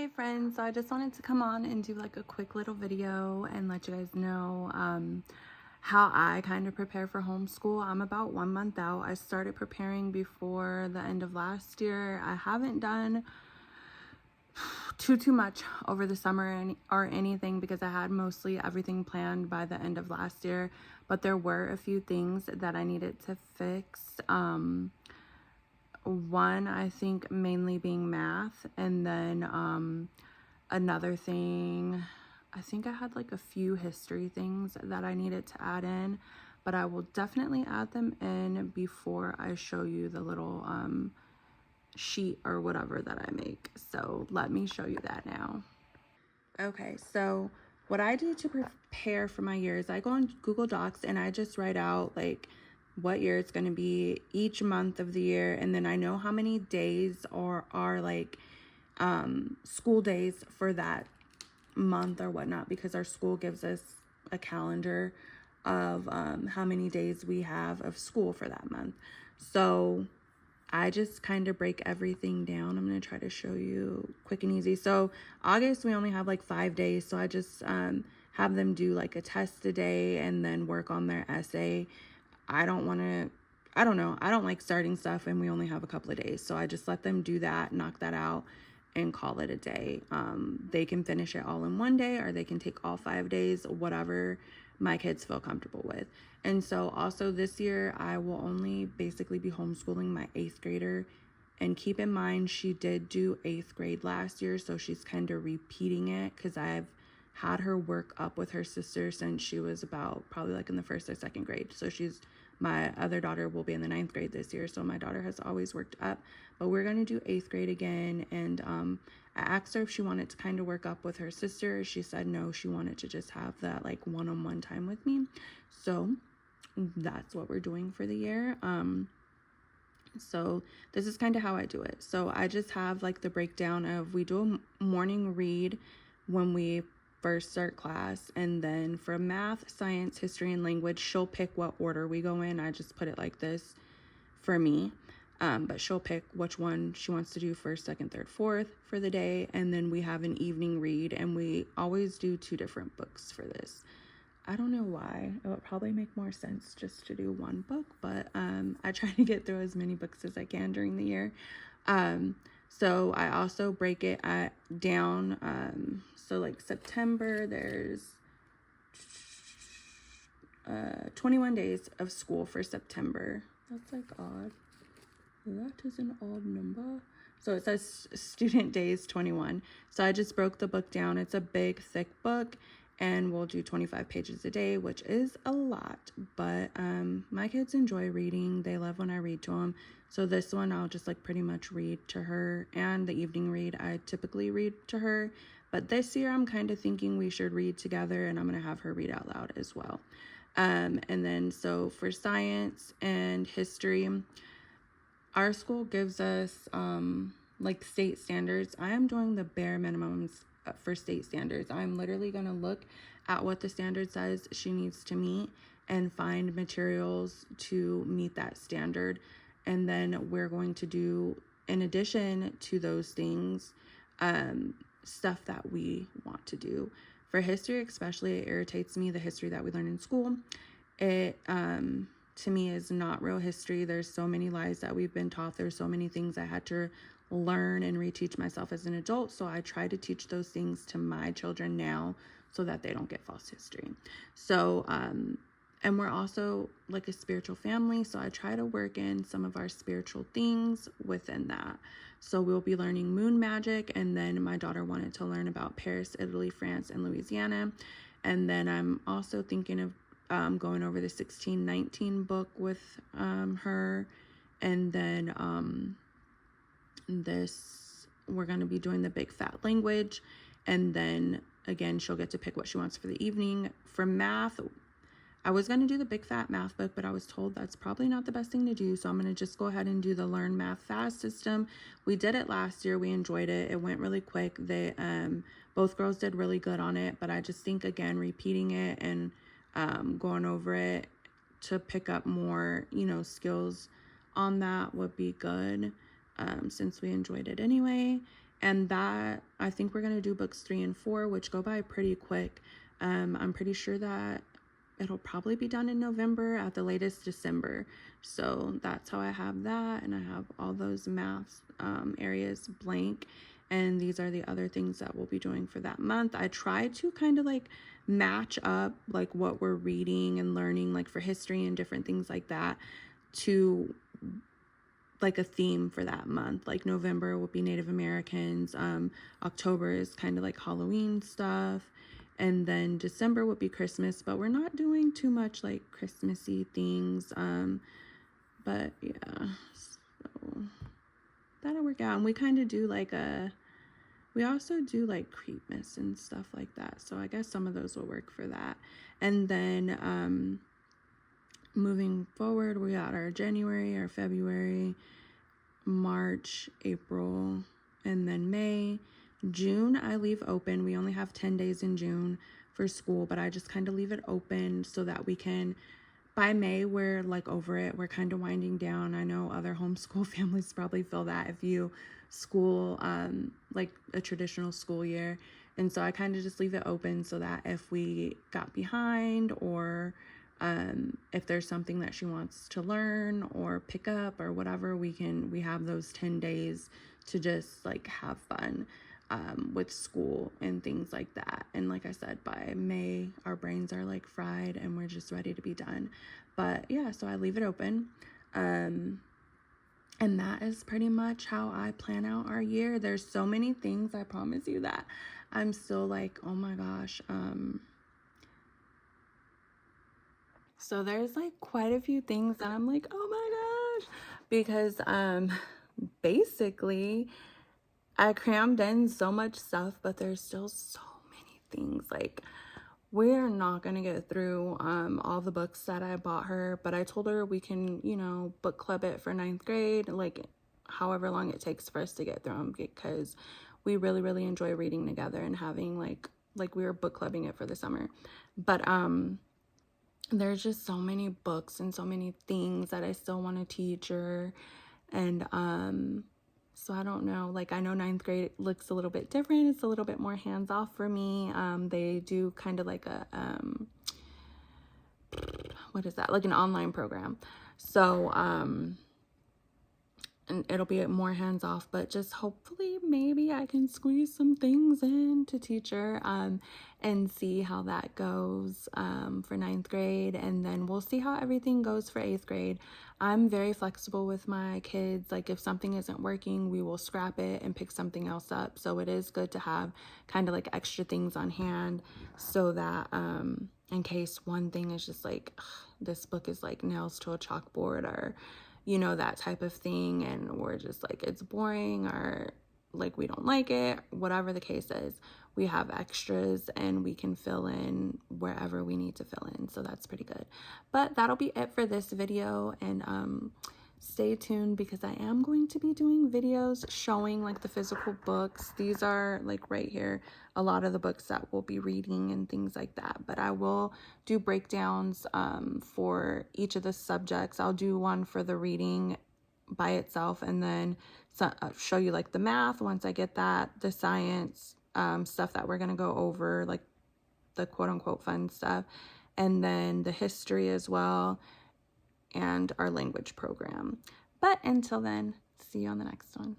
Hey friends, so I just wanted to come on and do like a quick little video and let you guys know how I kind of prepare for homeschool. I'm about 1 month out. I started preparing before the end of last year. I haven't done too much over the summer or anything because I had mostly everything planned by the end of last year, but there were a few things that I needed to fix. One, I think mainly being math, and then another thing, I think I had like a few history things that I needed to add in, but I will definitely add them in before I show you the little sheet or whatever that I make. So let me show you that now. Okay, so what I do to prepare for my year is I go on Google Docs and I just write out like what year it's going to be each month of the year, and then I know how many days are like school days for that month or whatnot, because our school gives us a calendar of how many days we have of school for that month. So I just kind of break everything down. I'm going to try to show you quick and easy. So August, we only have like 5 days. So I just have them do like a test a day and then work on their essay. I don't know. I don't like starting stuff and we only have a couple of days. So I just let them do that, knock that out, and call it a day. They can finish it all in one day, or they can take all 5 days, whatever my kids feel comfortable with. And so also this year, I will only basically be homeschooling my 8th grader. And keep in mind, she did do 8th grade last year, so she's kind of repeating it because I've had her work up with her sister since she was about probably like in the 1st or 2nd grade. So my other daughter will be in the 9th grade this year. So my daughter has always worked up, but we're going to do 8th grade again. And I asked her if she wanted to kind of work up with her sister. She said no, she wanted to just have that like one-on-one time with me. So that's what we're doing for the year. So this is kind of how I do it. So I just have like the breakdown of, we do a morning read when we first start class, and then for math, science, history, and language, she'll pick what order we go in. I just put it like this for me, but she'll pick which one she wants to do first, second, third, fourth for the day. And then we have an evening read, and we always do 2 different books for this. I don't know why. It would probably make more sense just to do one book, but I try to get through as many books as I can during the year. So I also break it down. So like September, there's 21 days of school for September. That's like odd. That is an odd number. So it says student days 21. So I just broke the book down. It's a big, thick book, and we'll do 25 pages a day, which is a lot. But my kids enjoy reading. They love when I read to them. So this one, I'll just like pretty much read to her. And the evening read, I typically read to her. But this year, I'm kind of thinking we should read together, and I'm going to have her read out loud as well. And then so for science and history, our school gives us like state standards. I am doing the bare minimums for state standards. I'm literally going to look at what the standard says she needs to meet and find materials to meet that standard. And then we're going to do, in addition to those things, stuff that we want to do. For history especially, it irritates me, the history that we learn in school. It to me is not real history. There's so many lies that we've been taught. There's so many things I had to learn and reteach myself as an adult. So I try to teach those things to my children now so that they don't get false history. So and we're also like a spiritual family, so I try to work in some of our spiritual things within that. So we'll be learning moon magic, and then my daughter wanted to learn about Paris, Italy, France, and Louisiana. And then I'm also thinking of going over the 1619 book with her. And then we're going to be doing the big fat language. And then again, she'll get to pick what she wants for the evening. For math, I was going to do the big fat math book, but I was told that's probably not the best thing to do. So I'm going to just go ahead and do the Learn Math Fast system. We did it last year. We enjoyed it. It went really quick. They both girls did really good on it, but I just think, again, repeating it and going over it to pick up more, skills on that would be good, since we enjoyed it anyway. And that, I think we're going to do books 3 and 4, which go by pretty quick. I'm pretty sure that it'll probably be done in November, at the latest December. So that's how I have that. And I have all those math areas blank. And these are the other things that we'll be doing for that month. I try to kind of like match up like what we're reading and learning, like for history and different things like that, to like a theme for that month. Like November will be Native Americans. October is kind of like Halloween stuff. And then December would be Christmas, but we're not doing too much like Christmassy things. But yeah, so that'll work out. And we kind of do like we also do like Creepmas and stuff like that. So I guess some of those will work for that. And then moving forward, we got our January, our February, March, April, and then May. June, I leave open. We only have 10 days in June for school, but I just kind of leave it open so that we can, by May, we're like over it. We're kind of winding down. I know other homeschool families probably feel that if you school like a traditional school year. And so I kind of just leave it open so that if we got behind, or if there's something that she wants to learn or pick up or whatever, we have those 10 days to just like have fun with school and things like that. And like I said, by May, our brains are like fried and we're just ready to be done. But yeah, so I leave it open. And that is pretty much how I plan out our year. There's so many things, I promise you, that I'm still like, oh my gosh. So there's like quite a few things that I'm like, oh my gosh, because basically I crammed in so much stuff, but there's still so many things. Like, we're not gonna get through all the books that I bought her, but I told her we can, you know, book club it for 9th grade, like however long it takes for us to get through them, because we really, really enjoy reading together and having like we were book clubbing it for the summer. But there's just so many books and so many things that I still want to teach her. And so I don't know, like I know 9th grade looks a little bit different. It's a little bit more hands-off for me. They do kind of like a what is that, like an online program. So and it'll be more hands-off, but just hopefully maybe I can squeeze some things in to teach her and see how that goes for 9th grade. And then we'll see how everything goes for 8th grade. I'm very flexible with my kids. Like if something isn't working, we will scrap it and pick something else up. So it is good to have kind of like extra things on hand so that in case one thing is just like, ugh, this book is like nails to a chalkboard, or you know, that type of thing, and we're just like, it's boring, or like we don't like it, whatever the case is, we have extras and we can fill in wherever we need to fill in. So that's pretty good. But that'll be it for this video, and stay tuned because I am going to be doing videos showing like the physical books. These are like right here, a lot of the books that we'll be reading and things like that. But I will do breakdowns for each of the subjects. I'll do one for the reading by itself, and then show you like the math once I get that, the science stuff that we're going to go over, like the quote-unquote fun stuff, and then the history as well, and our language program. But until then, see you on the next one.